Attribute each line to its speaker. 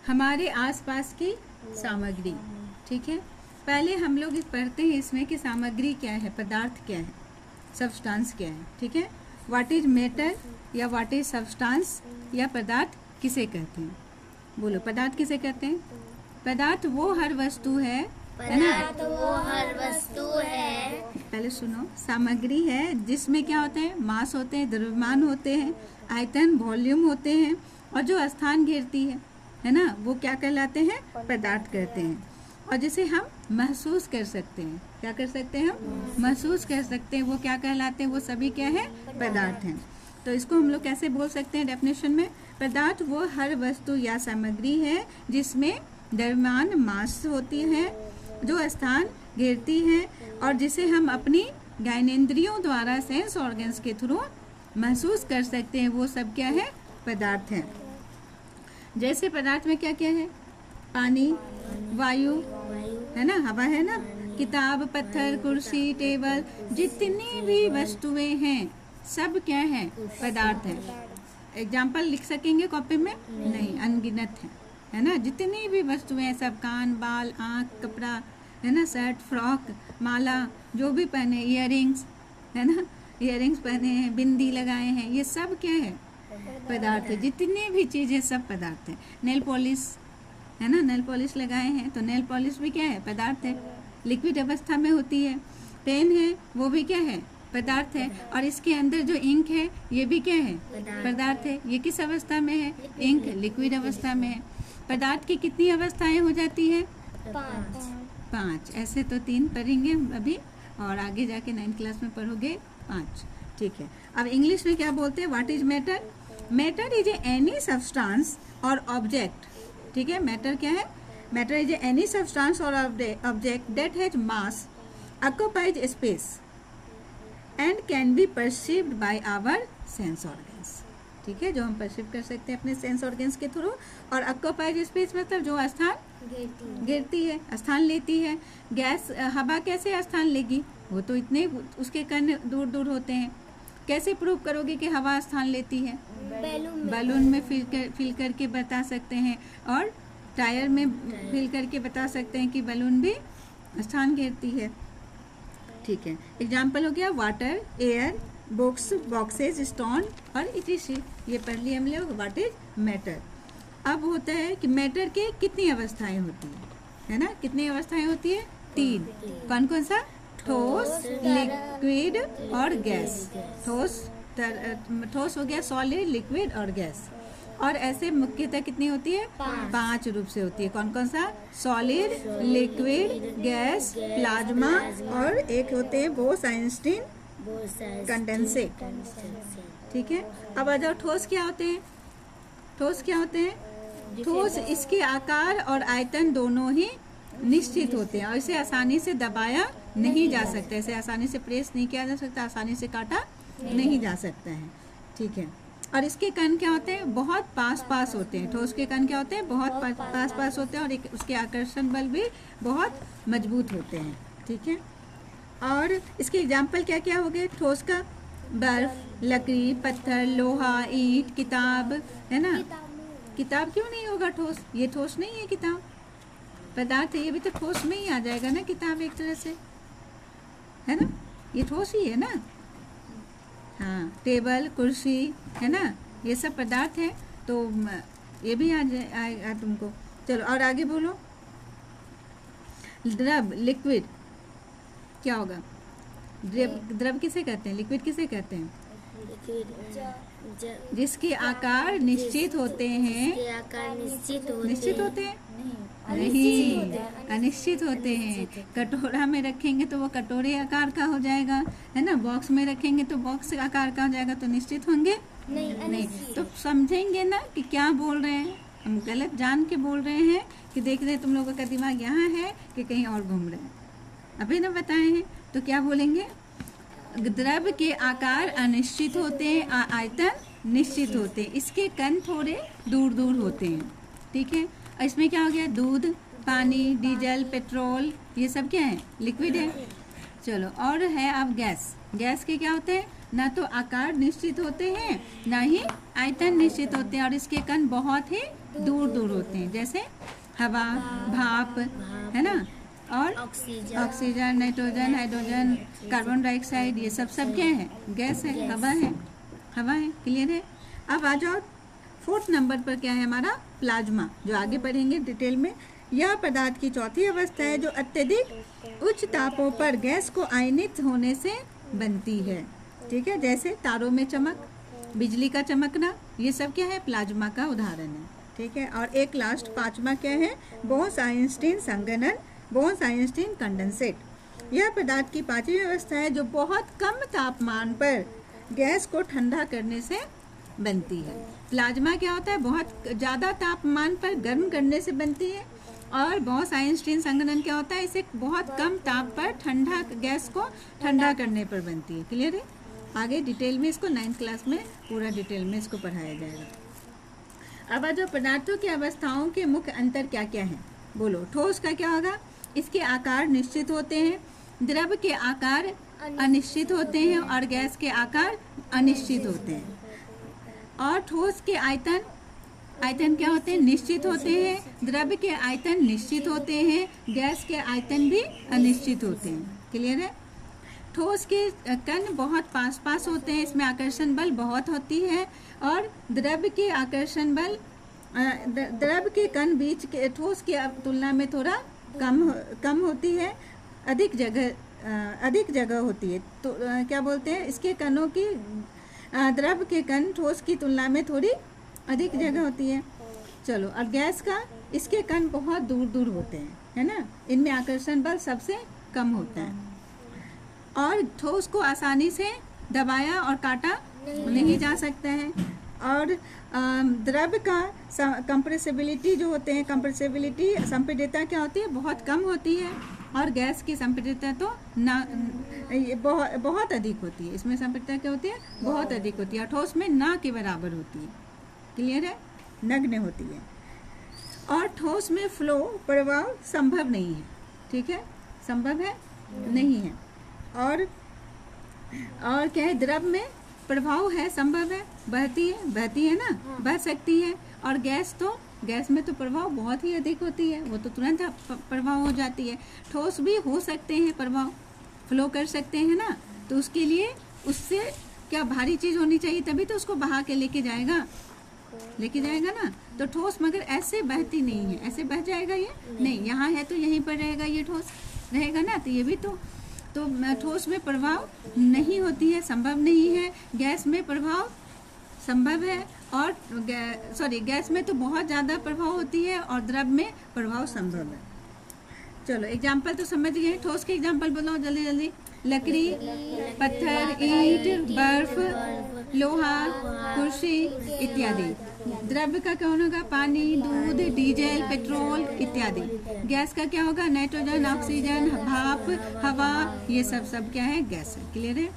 Speaker 1: हमारे आसपास की सामग्री। ठीक है, पहले हम लोग पढ़ते हैं इसमें कि सामग्री क्या है, पदार्थ क्या है, सब्सटेंस क्या है। ठीक है, व्हाट इज मैटर या व्हाट इज सब्सटेंस या पदार्थ किसे कहते हैं? बोलो, पदार्थ किसे कहते हैं? पदार्थ वो हर वस्तु है ना?
Speaker 2: वो हर वस्तु है।
Speaker 1: पहले सुनो, सामग्री है जिसमें क्या होते हैं, मास होते हैं, द्रव्यमान होते हैं, आयतन वॉल्यूम होते हैं, और जो स्थान घेरती है ना, वो क्या कहलाते हैं? पदार्थ कहते हैं। और जिसे हम महसूस कर सकते हैं, क्या कर सकते हैं हम? महसूस कर सकते हैं, वो क्या कहलाते हैं? वो सभी क्या है? पदार्थ हैं। तो इसको हम लोग कैसे बोल सकते हैं डेफिनेशन में? पदार्थ वो हर वस्तु या सामग्री है जिसमें द्रव्यमान मास होती है, जो स्थान घेरती है, और जिसे हम अपनी ज्ञानेंद्रियों द्वारा सेंस ऑर्गन्स के थ्रू महसूस कर सकते हैं, वो सब क्या है? पदार्थ हैं। जैसे पदार्थ में क्या क्या है? पानी, वायु है ना, हवा है ना, किताब, पत्थर, कुर्सी, टेबल, जितनी भी वस्तुएं हैं सब क्या है? पदार्थ है। एग्जाम्पल लिख सकेंगे कॉपी में? नहीं, अनगिनत है ना। जितनी भी वस्तुएं हैं सब, कान, बाल, आँख, कपड़ा है ना, शर्ट, फ्रॉक, माला, जो भी पहने, इयररिंग्स है ना, इयररिंग्स पहने हैं, बिंदी लगाए हैं, ये सब क्या है? पदार्थ है। जितनी भी चीजें सब पदार्थ है। नेल पॉलिश है ना, नेल पॉलिश लगाए हैं तो नेल पॉलिश भी क्या है? पदार्थ है, लिक्विड अवस्था में होती है। पेन है, वो भी क्या है? पदार्थ है। और इसके अंदर जो इंक है, ये भी क्या है? पदार्थ है। ये किस अवस्था में है? इंक लिक्विड अवस्था में है। पदार्थ की कितनी अवस्थाएं हो जाती है? 5। ऐसे तो 3 पढ़ेंगे अभी, और आगे जाके 9th क्लास में पढ़ोगे 5। ठीक है, अब इंग्लिश में क्या बोलते हैं? What is matter? Matter is any substance और ऑब्जेक्ट। ठीक है, मैटर क्या है? मैटर इज एनी सब्सटेंस और object that has mass, occupies space and can be perceived by our sense organs. ठीक है, जो हम परसीव कर सकते हैं अपने सेंस ऑर्गन्स के थ्रू। और ऑक्यूपाइड स्पेस मतलब जो स्थान घेरती है, स्थान लेती है। गैस, हवा कैसे स्थान लेगी? वो तो इतने उसके कण दूर दूर होते हैं। कैसे प्रूव करोगे कि हवा स्थान लेती है? बैलून में फिल करके बता सकते हैं, और टायर में फिल करके बता सकते हैं कि बैलून भी स्थान घेरती है। ठीक है, एग्जाम्पल हो गया water, air, books, boxes, stone और इटीसी। ये पढ़ लिए हम लोग व्हाट इज मैटर। अब होता है कि मैटर के कितनी अवस्थाएं होती है ना? कितनी अवस्थाएं होती है? 3। कौन कौन सा? ठोस, लिक्विड और गैस। ठोस हो गया, सॉलिड, लिक्विड और गैस। और ऐसे मुख्यतः कितनी होती है? 5 रूप से होती है। कौन कौन सा? सॉलिड, लिक्विड, गैस, प्लाज्मा, और एक होते हैं बोस आइंस्टीन कंडेंसेट। ठीक है, अब आ जाओ, ठोस क्या होते हैं? ठोस क्या होते हैं? ठोस इसके आकार और आयतन दोनों ही निश्चित होते हैं, और इसे आसानी से दबाया नहीं जा सकता, इसे आसानी से प्रेस नहीं किया जा सकता, आसानी से काटा नहीं जा सकता है। ठीक है, और इसके कण क्या होते हैं? बहुत पास होते हैं। ठोस के कण क्या होते हैं? बहुत पास होते हैं, और उसके आकर्षण बल भी बहुत मजबूत होते हैं। ठीक है, और इसके एग्जाम्पल क्या क्या हो गए ठोस का? बर्फ, लकड़ी, पत्थर, लोहा, ईंट, किताब है ना। किताब क्यों नहीं होगा ठोस? ये ठोस नहीं है, किताब पदार्थ है, ये भी तो ठोस में ही आ जाएगा ना, किताब एक तरह से है ना, ये ठोस ही है ना। हाँ, टेबल, कुर्सी है ना, ये सब पदार्थ है, तो ये भी आएगा तुमको। चलो और आगे बोलो। द्रव, लिक्विड क्या होगा? द्रव किसे कहते हैं? लिक्विड किसे कहते हैं? जिसके आकार निश्चित होते हैं। निश्चित होते हैं? नहीं, अनिश्चित होते हैं। कटोरा में रखेंगे तो वो कटोरे आकार का हो जाएगा, है ना। बॉक्स में रखेंगे तो बॉक्स आकार का हो जाएगा, तो निश्चित होंगे नहीं। तो समझेंगे ना कि क्या बोल रहे हैं। हम गलत जान के बोल रहे हैं कि देख रहे हैं तुम लोगों का दिमाग यहाँ है कि कहीं और घूम रहे हैं। अभी ना बताए हैं, तो क्या बोलेंगे? द्रव के आकार अनिश्चित होते हैं, आयतन निश्चित होते हैं, इसके कण थोड़े दूर दूर होते हैं। ठीक है, और इसमें क्या हो गया? दूध, पानी, डीजल, पेट्रोल, ये सब क्या है? लिक्विड है। चलो, और है अब गैस। गैस के क्या होते हैं? ना तो आकार निश्चित होते हैं, ना ही आयतन निश्चित होते हैं, और इसके कण बहुत ही दूर दूर होते हैं, जैसे हवा, भाप, है ना, और oxygen, nitrogen, hydrogen, carbon dioxide, ये सब क्या है? गैस है, हवा है, हवा है। क्लियर है? अब आ जाओ 4th नंबर पर, क्या है हमारा? प्लाज्मा, जो आगे पढ़ेंगे डिटेल में। यह पदार्थ की चौथी अवस्था है जो अत्यधिक उच्च तापों पर गैस को आयनित होने से बनती है। ठीक है, जैसे तारों में चमक, बिजली का चमकना, ये सब क्या है? प्लाज्मा का उदाहरण है। ठीक है, और एक लास्ट 5वां क्या है? बोस-आइंस्टीन संघनन, बोस-आइंस्टीन कंडेंसेट। यह पदार्थ की 5वीं अवस्था है जो बहुत कम तापमान पर गैस को ठंडा करने से बनती है। प्लाज्मा क्या होता है? बहुत ज़्यादा तापमान पर गर्म करने से बनती है। और बोस-आइंस्टीन संघनन क्या होता है? इसे बहुत कम ताप पर ठंडा, गैस को ठंडा करने पर बनती है। क्लियर है? आगे डिटेल में इसको 9th क्लास में पूरा डिटेल में इसको पढ़ाया जाएगा। अब जो पदार्थों की अवस्थाओं के मुख्य अंतर क्या क्या है? बोलो। ठोस का क्या होगा? इसके आकार निश्चित होते हैं, द्रव के आकार अनिश्चित होते हैं और गैस के आकार अनिश्चित होते हैं। और ठोस के आयतन क्या होते हैं? निश्चित होते हैं। द्रव के आयतन निश्चित होते हैं, गैस के आयतन भी अनिश्चित होते हैं। क्लियर है? ठोस के कण बहुत पास पास होते हैं, इसमें आकर्षण बल बहुत होती है। और द्रव के आकर्षण बल, द्रव के कण बीच के ठोस की तुलना में थोड़ा कम होती है, अधिक जगह होती है। तो क्या बोलते हैं? इसके कणों की, द्रव के कण ठोस की तुलना में थोड़ी अधिक जगह होती है। चलो, और गैस का, इसके कण बहुत दूर दूर होते हैं, है ना, इनमें आकर्षण बल सबसे कम होता है। और ठोस को आसानी से दबाया और काटा नहीं जा सकता है। और द्रव का कंप्रेसिबिलिटी जो होते हैं, कंप्रेसिबिलिटी, संपीड्यता क्या होती है? बहुत कम होती है। और गैस की संपीड्यता तो बहुत अधिक होती है। इसमें संपीड्यता क्या होती है? बहुत अधिक होती है। और ठोस में ना के बराबर होती है। क्लियर है? नगण्य होती है। और ठोस में फ्लो, प्रवाह संभव नहीं है। ठीक है, संभव है नहीं है। और क्या है? द्रव में प्रभाव है, संभव है, बहती है ना, बह सकती है। और गैस में तो प्रभाव बहुत ही अधिक होती है, वो तो तुरंत प्रभाव हो जाती है। ठोस भी हो सकते हैं प्रभाव, फ्लो कर सकते हैं ना, तो उसके लिए उससे क्या भारी चीज होनी चाहिए, तभी तो उसको बहा के लेके जाएगा ना। तो ठोस मगर ऐसे बहती नहीं है, ऐसे बह जाएगा ये नहीं, यहाँ है तो यहीं पर रहेगा, ये ठोस रहेगा ना, तो ये भी तो ठोस में प्रभाव नहीं होती है, संभव नहीं है। गैस में प्रभाव संभव है, और गैस में तो बहुत ज़्यादा प्रभाव होती है और द्रव में प्रभाव संभव है। चलो एग्जाम्पल तो समझ गए। ठोस के एग्जाम्पल बताओ जल्दी जल्दी। लकड़ी, पत्थर, ईंट, बर्फ, लोहा, कुर्सी इत्यादि। द्रव्य का क्या होगा? पानी, दूध, डीजल, पेट्रोल इत्यादि। गैस का क्या होगा? नाइट्रोजन, ऑक्सीजन, भाप, हवा, ये सब क्या है? गैस है। क्लियर है?